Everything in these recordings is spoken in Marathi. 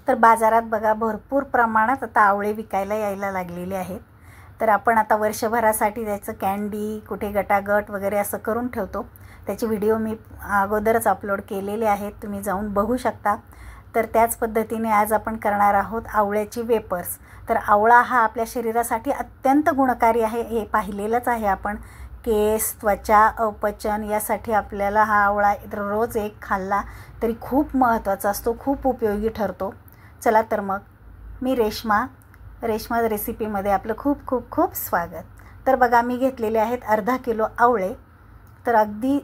तर बाजारात बघा भरपूर प्रमाणात आता आवळे विकायला यायला लागलेले आहेत। तर आपण आता वर्षभरासाठी त्याचं कॅन्डी कुठे गटागट वगैरे असं करून ठेवतो, त्याचे व्हिडिओ मी अगोदरच अपलोड केलेले आहेत, तुम्ही जाऊन बघू शकता। तर त्याच पद्धतीने आज आपण करणार आहोत आवळ्याची वेपर्स। तर आवळा हा आपल्या शरीरासाठी अत्यंत गुणकारी आहे, हे पाहिलेलंच आहे आपण। केस, त्वचा, अपचन यासाठी आपल्याला हा आवळा रोज एक खाल्ला तरी खूप महत्त्वाचा असतो, खूप उपयोगी ठरतो। चला तर मग मी रेश्मा रेसिपीमध्ये आपलं खूप खूप खूप स्वागत। तर बघा मी घेतलेले आहेत अर्धा किलो आवळे। तर अगदी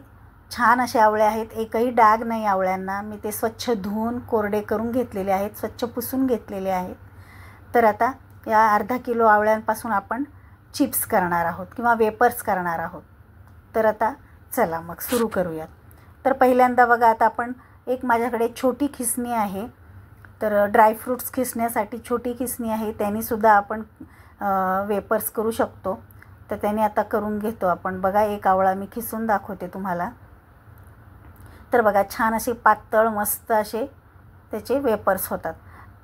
छान असे आवळे आहेत, एकही डाग नाही आवळ्यांना। मी ते स्वच्छ धुवून कोरडे करून घेतलेले आहेत, स्वच्छ पुसून घेतलेले आहेत। तर आता या अर्धा किलो आवळ्यांपासून आपण चिप्स करणार आहोत किंवा वेपर्स करणार आहोत। तर आता चला मग सुरू करूयात। तर पहिल्यांदा बघा आता आपण एक माझ्याकडे छोटी खिसणी आहे, तर ड्रायफ्रूट्स खिसण्यासाठी छोटी खिसणी आहे, त्याने सुद्धा आपण वेपर्स करू शकतो। तर त्याने आता करून घेतो आपण। बघा एक आवळा मी खिसून दाखवते तुम्हाला। तर बघा छान असे पातळ मस्त असे त्याचे वेपर्स होतात।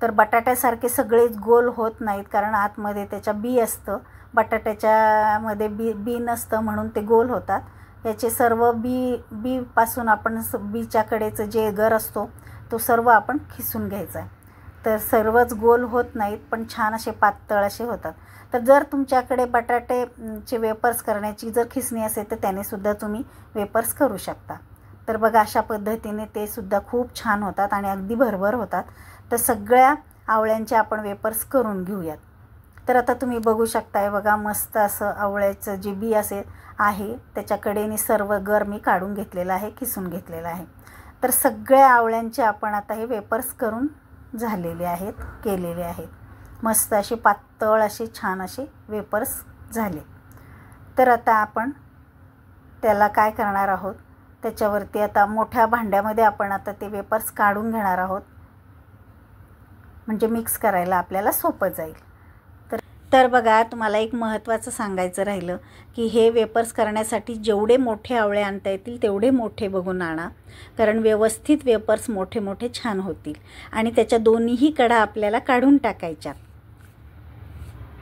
तर बटाट्यासारखे सगळेच गोल होत नाहीत, कारण आतमध्ये त्याच्या बी असतं, बटाट्याच्यामध्ये बी नसतं म्हणून ते गोल होतात। याचे सर्व बी पासून आपण बीच्या कडेचं जे गर असतो तो सर्व आपण खिसून घ्यायचा आहे। तर सर्वच गोल होत नाहीत, पण छान असे पातळ असे होतात। तर जर तुमच्याकडे बटाट्याचे वेपर्स करण्याची जर खिसणी असेल तर त्याने सुद्धा तुम्ही वेपर्स करू शकता। तर बघा अशा पद्धतीने ते सुद्धा खूप छान होतात आणि अगदी भरभर होतात। तर सगळ्या आवळ्यांचे आपण वेपर्स करून घेऊयात। तर आता तुम्ही बघू शकताय बघा मस्त असं आवळ्याचं जे बी आहे त्याच्याकडेने सर्व गर मी काढून घेतलेला आहे, खिसून घेतलेला आहे। तर सगळ्या आवळ्यांचे आपण आता हे वेपर्स करून झालेले आहेत, केलेले आहेत। मस्त असे पातळ असे छान असे वेपर्स झाले। तर आता आपण त्याला काय करणार आहोत, त्याच्यावरती आता मोठ्या भांड्यामध्ये आपण आता ते वेपर्स काढून घेणार आहोत, म्हणजे मिक्स करायला आपल्याला सोपं जाईल। तर बघा तुम्हाला एक महत्त्वाचं सांगायचं राहिलं की हे वेपर्स करण्यासाठी जेवढे मोठे आवळे आणता येतील तेवढे मोठे बघून आणा, कारण व्यवस्थित वेपर्स मोठे मोठे छान होतील। आणि त्याच्या दोन्हीही कडा आपल्याला काढून टाकायच्या।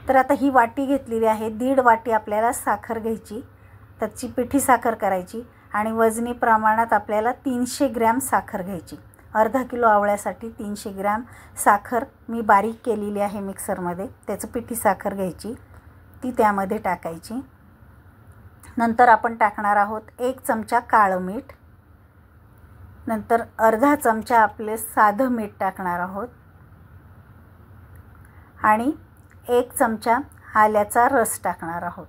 तर आता ही वाटी घेतलेली आहे, 1.5 वाटी आपल्याला साखर घ्यायची, त्याची पिठी साखर करायची आणि वजनी प्रमाणात आपल्याला 300 ग्रॅम साखर घ्यायची। अर्धा किलो आवळ्यासाठी 300 ग्रॅम साखर मी बारीक केलेली आहे मिक्सरमध्ये, त्याचं पिठी साखर घ्यायची, ती त्यामध्ये टाकायची। नंतर आपण टाकणार आहोत 1 चमचा काळं मीठ, नंतर अर्धा चमचा आपले साधं मीठ टाकणार आहोत आणि 1 चमचा आल्याचा रस टाकणार आहोत।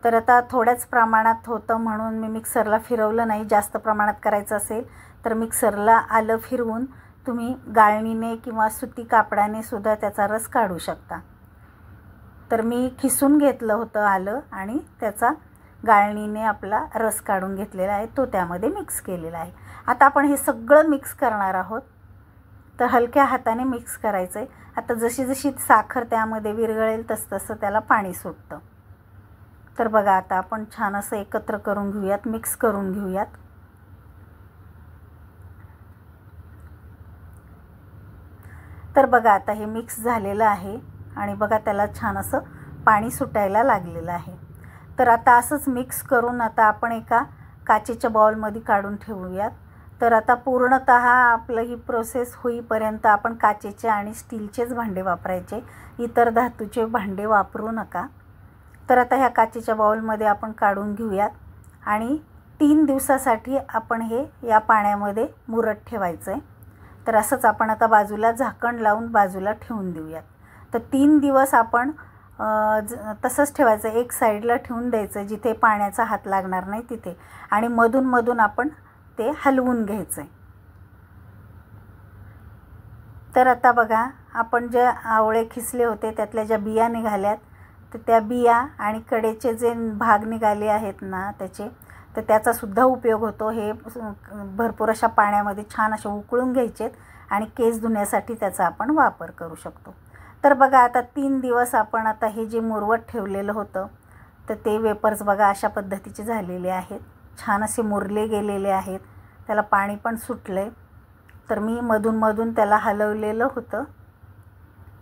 तर आता थोड्याच प्रमाणात होतं म्हणून मी मिक्सरला फिरवलं नाही, जास्त प्रमाणात करायचं असेल तर मिक्सरला आलं फिरवून तुम्ही गाळणीने किंवा सुती कापडाने सुद्धा त्याचा रस काढू शकता। तर मी खिसून घेतलं होतं आलं आणि त्याचा गाळणीने आपला रस काढून घेतलेला आहे, तो त्यामध्ये मिक्स केलेला आहे। आता आपण हे सगळं मिक्स करणार आहोत, तर हलक्या हाताने मिक्स करायचं आहे। आता जशी जशी साखर त्यामध्ये विरघळेल तसं त्याला पाणी सुटतं। तर बघा आता आपण छान असं एकत्र करून घेऊयात, मिक्स करून घेऊयात। तर बघा आता हे मिक्स झालेलं आहे आणि बघा त्याला छान असं पाणी सुटायला लागलेलं आहे। तर आता असंच मिक्स करून आता आपण एका काचेच्या बाउलमध्ये काढून ठेवूयात। तर आता पूर्णतः आपलं ही प्रोसेस होईपर्यंत आपण काचेचे आणि स्टीलचेच भांडे वापरायचे, इतर धातूचे भांडे वापरू नका। तर आता ह्या काचेच्या बाउलमध्ये आपण काढून घेऊयात आणि 3 दिवसासाठी आपण हे या पाण्यामध्ये मुरत ठेवायचं आहे। तर असंच आपण आता बाजूला झाकण लावून बाजूला ठेवून देऊयात। तर 3 दिवस आपण तसंच ठेवायचं, एक साईडला ठेवून द्यायचं जिथे पाण्याचा हात लागणार नाही तिथे, आणि मधून मधून आपण ते हलवून घ्यायचं आहे। तर आता बघा आपण जे आवळे खिसले होते त्यातल्या ज्या बिया निघाल्यात, तर त्या बिया आणि कडेचे जे भाग निघाले आहेत ना त्याचे, तर त्याचा सुद्धा उपयोग होतो। हे भरपूर अशा पाण्यामध्ये छान असे उकळून घ्यायचेत आणि केस धुण्यासाठी त्याचा आपण वापर करू शकतो। तर बघा आता 3 दिवस आपण आता हे जे मुरवत ठेवलेलं होतं तर ते वेपर्स बघा अशा पद्धतीचे झालेले आहेत, छान असे मुरले गेलेले आहेत, त्याला पाणी पण सुटले तर मी मधून त्याला हलवलेलं होतं.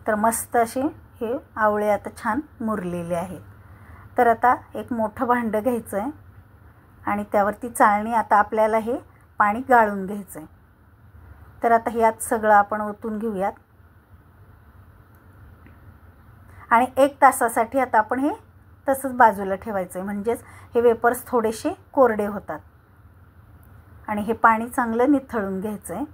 तर मस्त असे हे आवळे आता छान मुरलेले आहेत. तर आता एक मोठं भांडं घ्यायचं आहे आणि त्यावरती चाळणी, आता आपल्याला हे पाणी गाळून घ्यायचं आहे. तर आता यात सगळं आपण ओतून घेऊयात आणि 1 तासासाठी आता आपण हे तसंच बाजूला ठेवायचं आहे. म्हणजेच हे वेपर्स थोडेसे कोरडे होतात आणि हे पाणी चांगलं निथळून घ्यायचं आहे.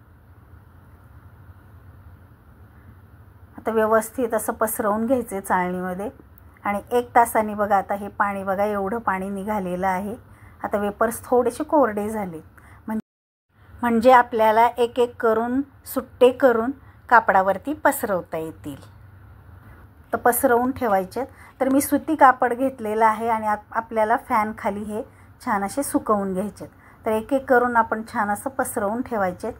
आता व्यवस्थित असं पसरवून घ्यायचं आहे चाळणीमध्ये आणि 1 तासाने बघा आता हे पाणी बघा एवढं पाणी निघालेलं आहे. आता वेपर्स थोडेसे कोरडे झाले. म्हणजे आपल्याला एक एक करून सुट्टे करून कापडावरती पसरवता येतील. तर पसरवून ठेवायचे. तर मी सुती कापड घेतलेलं आहे आणि आपल्याला फॅन खाली हे छान असे सुकवून घ्यायचे. तर एक एक करून आपण छान असं पसरवून ठेवायचे.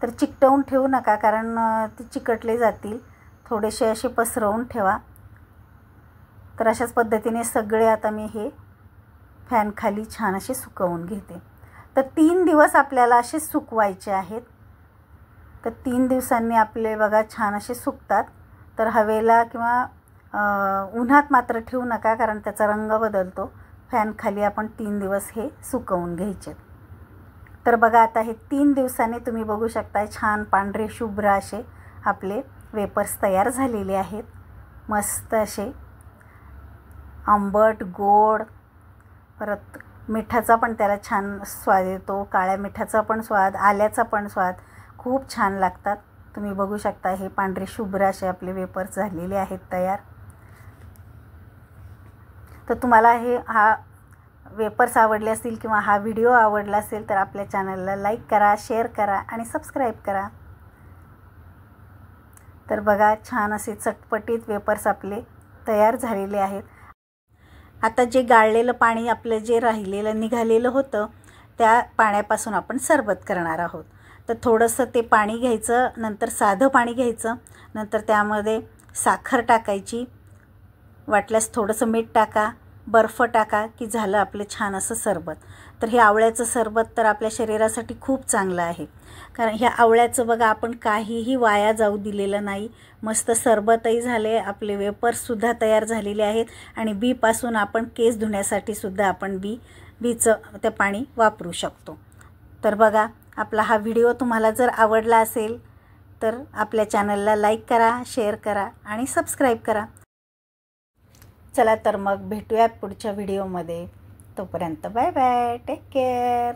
तर चिकटवून ठेवू नका कारण ते चिकटले जातील. थोडेसे असे पसरवून ठेवा. तर अशाच पद्धतीने सगळे आता मी हे फॅन खाली छान असे सुकवून घेते. तर 3 दिवस आपल्याला असे सुकवायचे आहेत. तर 3 दिवसांनी आपले बघा छान असे सुकतात. तर हवेला किंवा उन्हात मात्र ठेवू नका कारण त्याचा रंग बदलतो. फॅन खाली आपण 3 दिवस हे सुकवून घ्यायचे. तर बघा आता हे 3 दिवसांनी तुम्ही बघू शकता छान पांढरे शुभ्र असे आपले वेपर्स तयार झालेले आहेत. मस्त असे आंबट गोड, परत मिठाचा पण त्याला छान स्वाद येतो. काळ्या मिठाचा पण स्वाद, आल्याचा पण स्वाद, खूप छान लागतात. तुम्ही बघू शकता हे पांढरे शुभ्र असे आपले वेपर्स झालेले आहेत तयार. तर तुम्हाला हा वेपर्स आवडले असतील किंवा हा व्हिडिओ आवडला असेल तर आपल्या चॅनलला लाईक करा, शेअर करा आणि सबस्क्राईब करा. तर बघा छान असे चटपटीत वेपर्स आपले तयार झालेले आहेत. आता जे गाळलेलं पाणी आपलं जे राहिलेलं निघालेलं होतं त्या पाण्यापासून आपण सरबत करणार आहोत. तर थोडंसं ते पाणी घ्यायचं, नंतर साधं पाणी घ्यायचं, नंतर त्यामध्ये साखर टाकायची, वाटल्यास थोडंसं मीठ टाका, बर्फ टाका की झालं आपलं छान असं सरबत. तर हे आवळ्याचं सरबत तर आपल्या शरीरासाठी खूप चांगलं आहे. कारण ह्या आवळ्याचं बघा आपण काहीही वाया जाऊ दिलेलं नाही. मस्त सरबतही झाले, आपले वेपर्ससुद्धा तयार झालेले आहेत आणि बीपासून आपण केस धुण्यासाठी सुद्धा आपण बीचं ते पाणी वापरू शकतो. तर बघा आपला हा व्हिडिओ तुम्हाला जर आवडला असेल तर आपल्या चॅनलला लाईक करा, शेअर करा आणि सबस्क्राईब करा. चला तर मग भेटूया पुढच्या व्हिडिओमध्ये. तोपर्यंत बाय बाय, टेक केअर.